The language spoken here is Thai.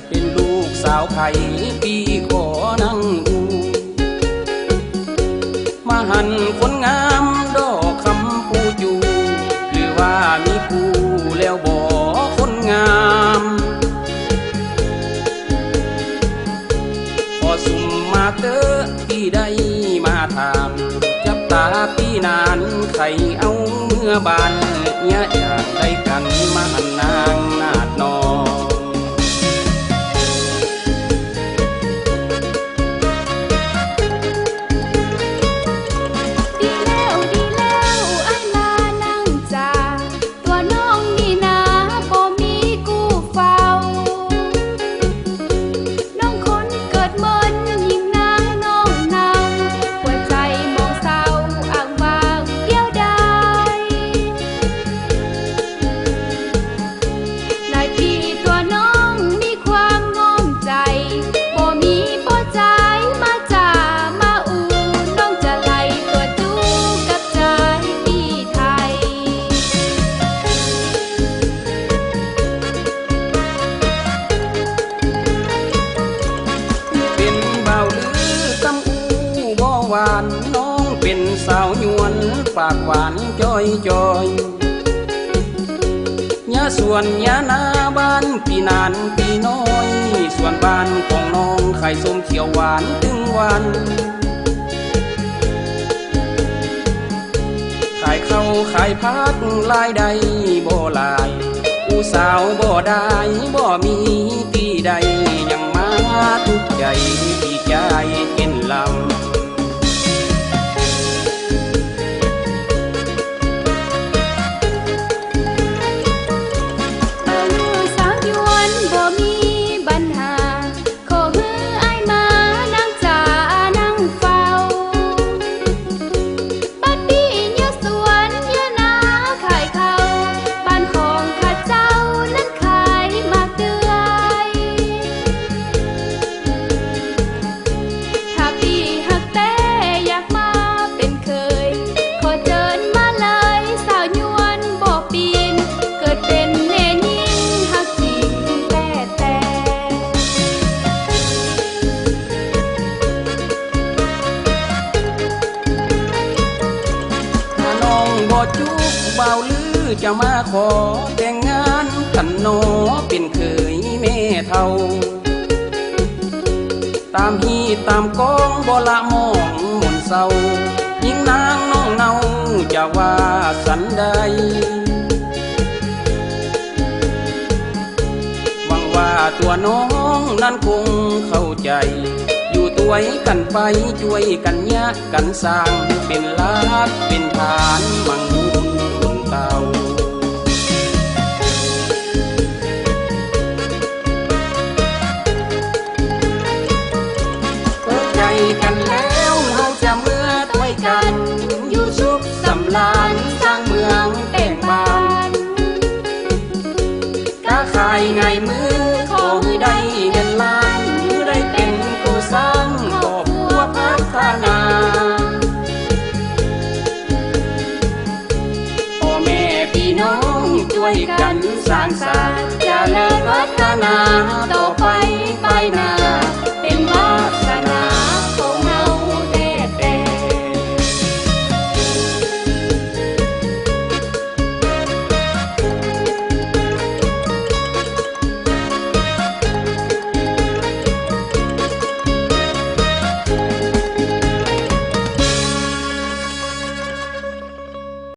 เป็นลูกสาวไผ่ปีขอนั่งดูมาหันคนงามดอกคำผู้อยู่หรือว่ามีผู้แล้วบ่คนงามพอสุ่มมาเตอที่ใดมาถามจับตาปีนานใครเอาเมื่อบานเนี่ยอยากได้กันมาหันนางนาดนอน้องเป็นสาวยวนปากหวานจ้อยจ้อยยาส่วนยานาบ้านปีนานปีน้อยส่วนบ้านของน้องไข่ส้มเขียวหวานถึงวันขายเข้าขายพักลายใดบ่ลายผู้สาวบ่ได้บ่มีที่ใดยังมาทุกใจที่ใจเห็นลำจุกเบาลือจะมาขอแต่งงานกันหนอเป็นเคยแม่เท่าตามฮีตามกองบ่ละมองหมุนเศร้ายิ่งนางน้องเนาจะว่าสันใดหวังว่าตัวน้องนั้นคงเข้าใจอยู่ตัวกันไปช่วยกันยะกันสร้างเป็นลาดเป็นฐานมังบุญเก่าเปิดใจกันแล้วเราจะเมื่อด้วยกันอยู่สุขสำราญสร้างเมืองแต่งบ้านก้าขายไงมือขอให้ได้เงินล้านมือได้เป็นผู้สร้างครอบครัวพัฒนาพ่อแม่พี่น้องช่วยกันสร้างสรรค์เจริญพัฒนาต่อไปหน้า